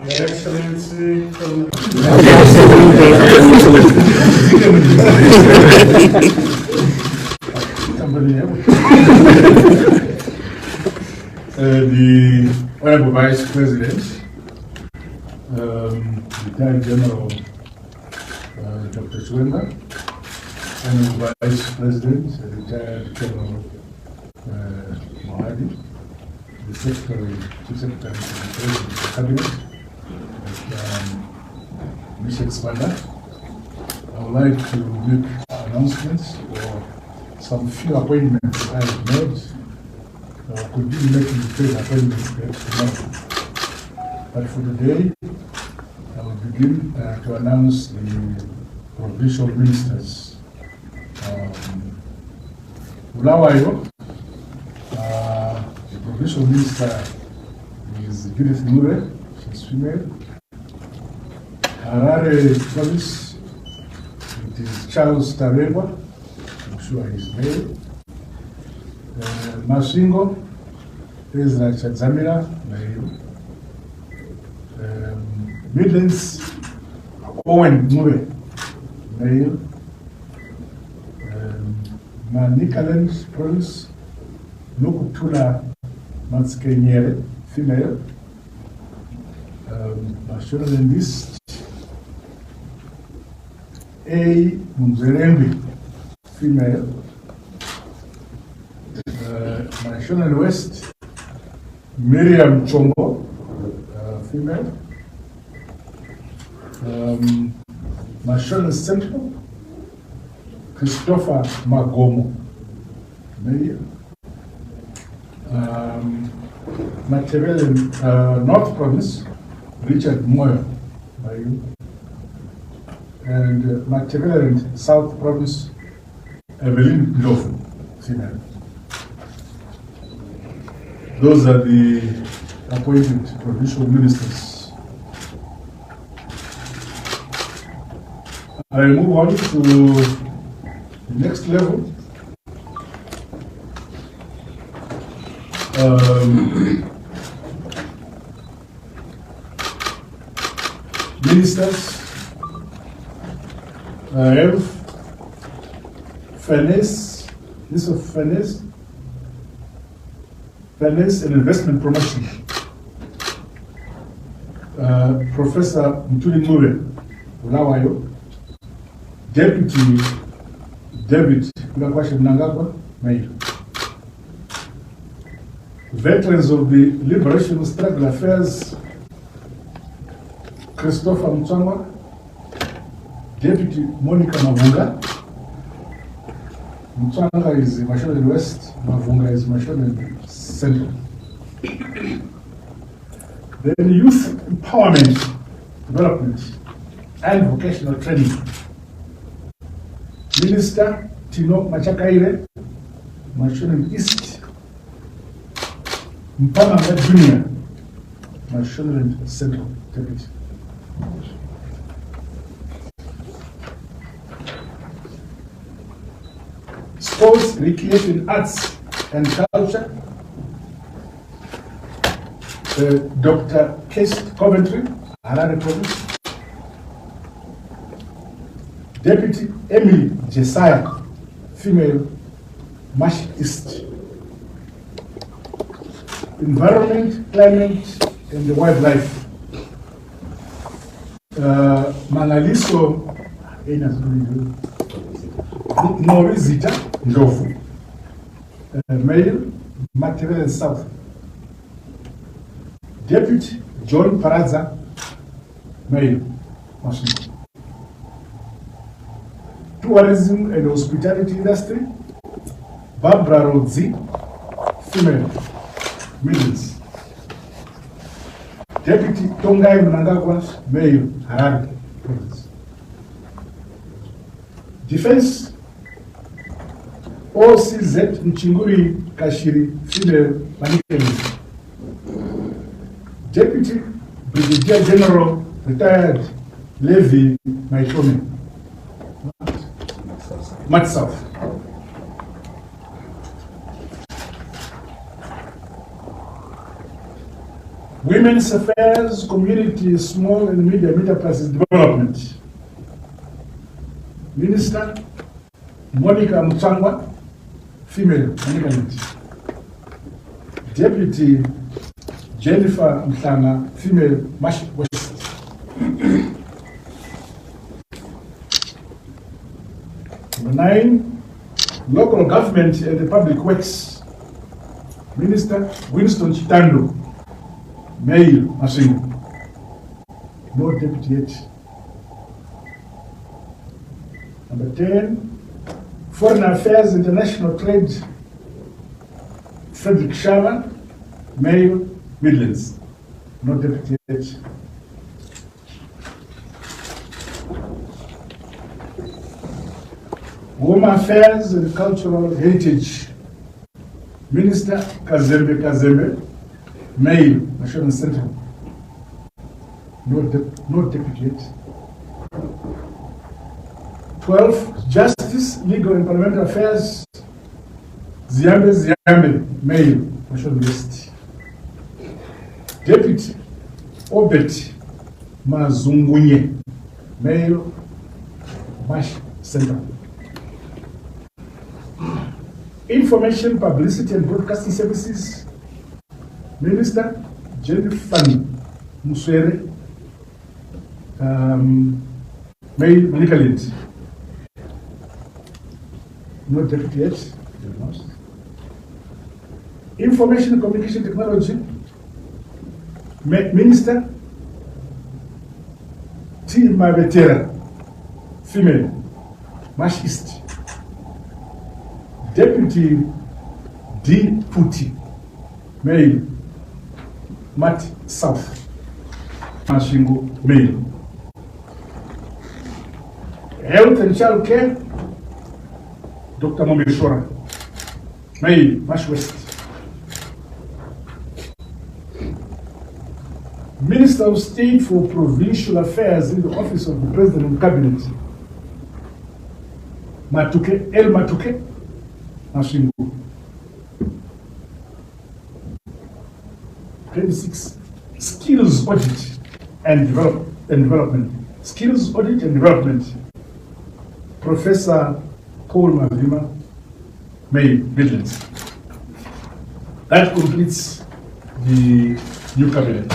Your Excellency, the Honorable Vice President, Retired General Dr. Chwenga, Honorable Vice President, Retired General Mohadi, the Secretary, Chief Secretary of the Cabinet, Mr. Expanda. I would like to make announcements for some few appointments I have made. Continue making the trade appointments tomorrow. But for today, I will begin to announce the provincial ministers. Ulawayo, the provincial minister is Judith Mure, she's female. Harare province, it is Charles Tareba, I'm sure he's male. Masingo, Ezra Chadzamira, male. Midlands, Owen Mure, male. Manikaland province, Nukutula Matskenyere, female. Mashonaland East, A. Mumzerembi, female. Mashonaland West, Miriam Chombo, female. Mashonaland Central, Christopher Magomo, male. Matebele North Province, Richard Moyo, male. And Matebele South Province, Evelyn Lofu, female. Those are the appointed provincial ministers. I move on to the next level. Ministers, Health, Finance, Minister of Finance, Finance and Investment Promotion. Professor Mtuli Mure, Ulawayo, Deputy David E.Munangagwa, Mayor. Veterans of the Liberation Struggle Affairs, Christopher Mtswangwa, Deputy Monica Mavunga. Mtswanga is Mashonaland West, Mavunga is Mashonaland Central. Then Youth Empowerment, Development and Vocational Training. Minister Tino Machakaire, Mashonaland East. Mpamanga Junior, Mashonaland Central Deputy. Sports, Recreation, Arts and Culture, Dr. Kest Coventry, Harare Province. Deputy Emily Jesiah, female, Mash East. Environment, Climate and the Wildlife. Mangaliso, Morizita, Ndofu, male, Matebele South. Deputy John Paraza, male, Washington. Tourism and Hospitality Industry, Barbara Rodzi, female, Midlands. Deputy Tongai E.Munangagwa, male, Harare Province. Defense, OCZ Mchinguri Kashiri, female, Manikeli. Deputy Brigadier General, retired Levi Maitome, Mat South. Women's Affairs, Community, Small and Medium Enterprises Development. Minister Monica Mutangwa, female, Deputy Jennifer Mhlanga, female, Mash West. Number 9, Local Government and the Public Works. Minister Winston Chitando, male, Masingo. No deputy yet. Number 10, Foreign Affairs, International Trade, Frederick Shava, male, Midlands. No deputy yet. Home Affairs and Cultural Heritage, Minister Kazembe, male, National Center. No deputy yet. 12, Justice, Legal and Parliamentary Affairs, Ziambe, male, National West. Deputy Obet Mazungunye, male, Mash Center. Information, Publicity and Broadcasting Services, Minister Jennifer Muswere, male, Manicaland. No deputy yet. Information and Communication Technology, Minister T. Mabetera, female, Mash East. Deputy D. Puti, male, Mat South, Mashingo, male. Health and Child Care, Dr. Momeshora, male, Mash West. Minister of State for Provincial Affairs in the Office of the President and Cabinet, Matuke, El Matuke, Mashingo. 26, Skills Audit and Development. Skills Audit and Development, Professor Paul Mavima, May Midlands. That completes the new cabinet.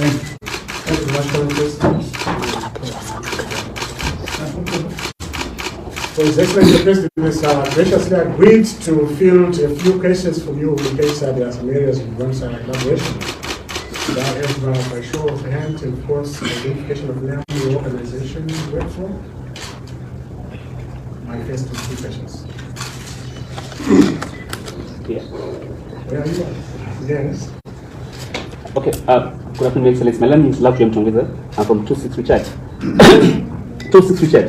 Thank you. Thank you very much. So His Excellency the President has graciously agreed to field a few questions from you in case there are some areas you want elaboration. That is by show of hands and of course identification of name, the organization you work for. My first two questions. Yeah. Where are you? Yes. Okay. Good afternoon, Excellency. My name is Lakuya Mtongeza. I'm from 26 Richard. 26 Richard.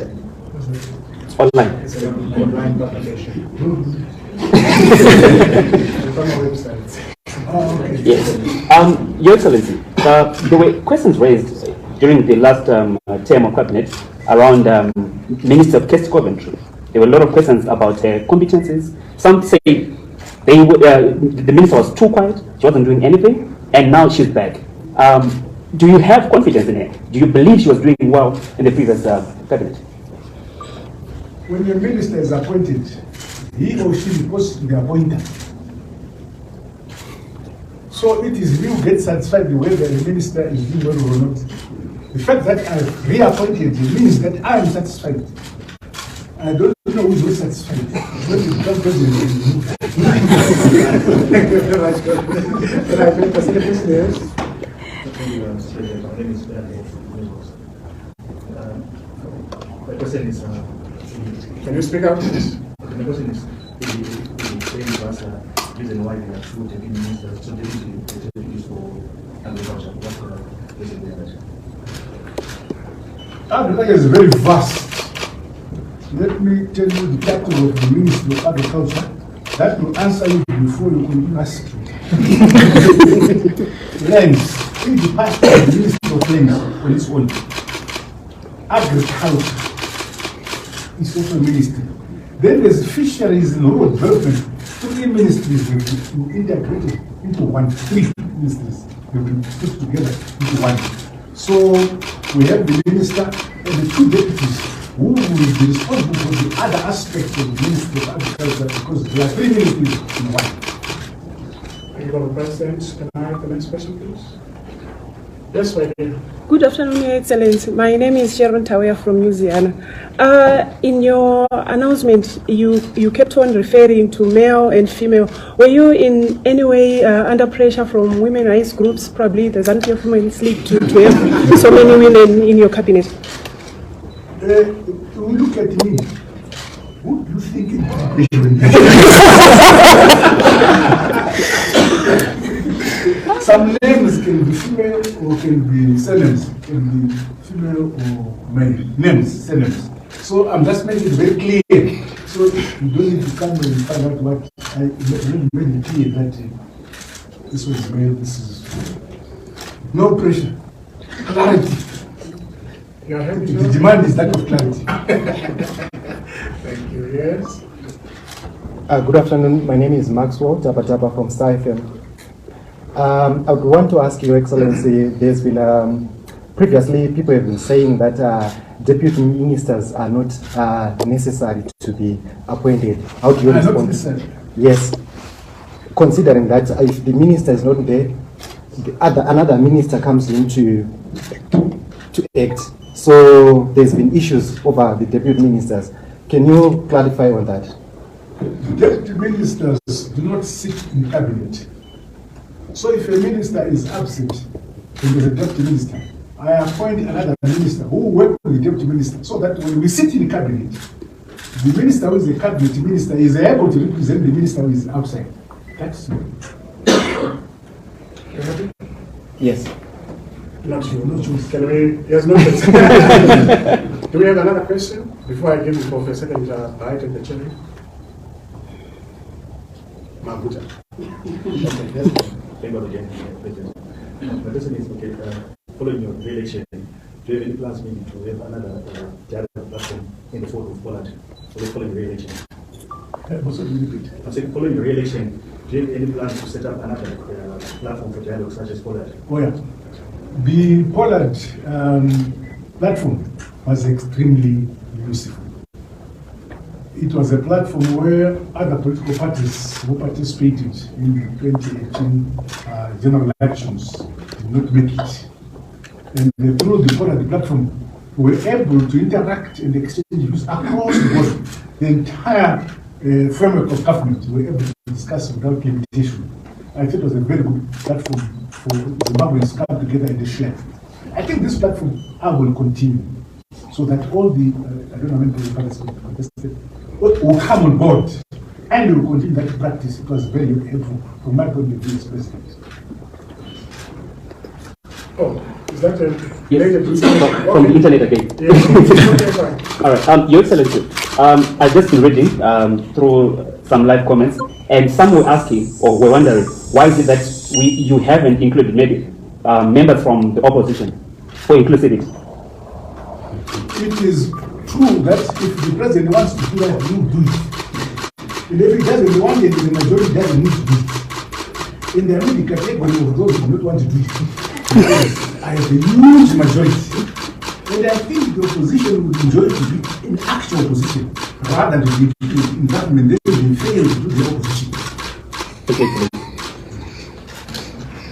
It's online. It's an online publication. It's on our website. Oh, okay. Yes. Your Excellency, there were questions raised during the last term of cabinet around Minister of Case Coventry. There were a lot of questions about competencies. Some say the minister was too quiet, she wasn't doing anything, and now she's back. Do you have confidence in her? Do you believe she was doing well in the previous cabinet? When a minister is appointed, he or she reports to the appointer. So it is you who get satisfied with whether the minister is doing well or not. The fact that I reappointed means that I am satisfied. I don't know who is not satisfied. Thank you very much. Can I take the second question? Yes. The question is, Can you speak up? the question is, the reason why we are two deputy ministers, two deputies for agriculture. What's the reason behind that? Agriculture is very vast. Let me tell you the title of the Ministry of Agriculture. That will answer you before you continue asking. Lands. In the past, the Ministry of Lands on its own. Agriculture is also a ministry. Then there's fisheries and rural development. 3 ministries have been integrated into one. 3 ministries have been put together into one. So we have the minister and the 2 deputies who will be responsible for the other aspects of the Ministry of Agriculture, because there are 3 ministries in one. Thank you, Madam President. Can I have the next question, please? Yes, right here. Good afternoon, Your Excellency. My name is Sharon Tawea from Louisiana. In your announcement, you kept on referring to male and female. Were you in any way under pressure from women rights groups, probably the Zanu Women's League, to have so many women in your cabinet? Look at me. Who do you think is Some names can be female or can be surnames, can be female or male. Names, surnames. So I'm just making it very clear. So you don't need to come and find out what I really made it clear that this was male, this is no pressure. Clarity. The demand is that of clarity. Thank you. Yes. Good afternoon. My name is Maxwell Tabataba from Star FM. I would want to ask Your Excellency, there's been previously people have been saying that deputy ministers are not necessary to be appointed. How do you respond? Yes. Considering that if the minister is not there, another minister comes in to act. So there's been issues over the deputy ministers. Can you clarify on that? Deputy ministers do not sit in cabinet. So if a minister is absent, and there's a deputy minister, I appoint another minister who will work with the deputy minister, so that when we sit in cabinet, the minister who is the cabinet minister is able to represent the minister who is outside. That's it. Yes. Not you. Not you. Can we? Yes, no. Do we have another question before I give the for a second bite at the cherry? Mabuja. Thank God again, President. My question is, okay, following your re-election, do you have any plans maybe to have another dialogue platform in the fall of Poland following the re-election? I'm saying following the re-election, do you have any plans to set up another platform for dialogue such as Poland? Oh yeah. The Poland platform was extremely useful. It was a platform where other political parties who participated in the 2018 general elections did not make it. And through the Poland platform, we were able to interact and exchange views across the board. The entire framework of government we were able to discuss without limitation. I think it was a very good platform for Zimbabweans to come together and share. I think this platform will continue, so that all the, I don't know how many participants will come on board and will continue that practice. It was very helpful from my point of view as president. Oh, is that a Yes, from the internet again. Yes. Okay, fine. All right, Your Excellency, I've just been reading through some live comments, and some were asking or were wondering why is it that you haven't included maybe members from the opposition for inclusivity. It is true that if the president wants to do that, he will do it. And if he doesn't want it, the majority doesn't need to do it. In the middle category of those who don't want to do it, I have a huge majority. And I think the opposition would enjoy to be in actual opposition rather than to be in government. They will fail to do the opposition. Okay,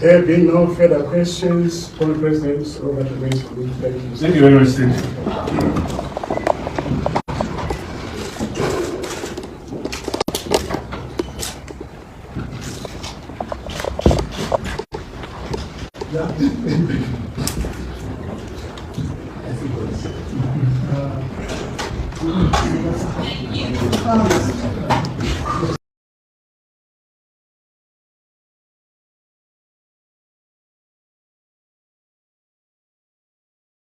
There being no further questions, former presidents, over the remains of the Thank you very much, sir.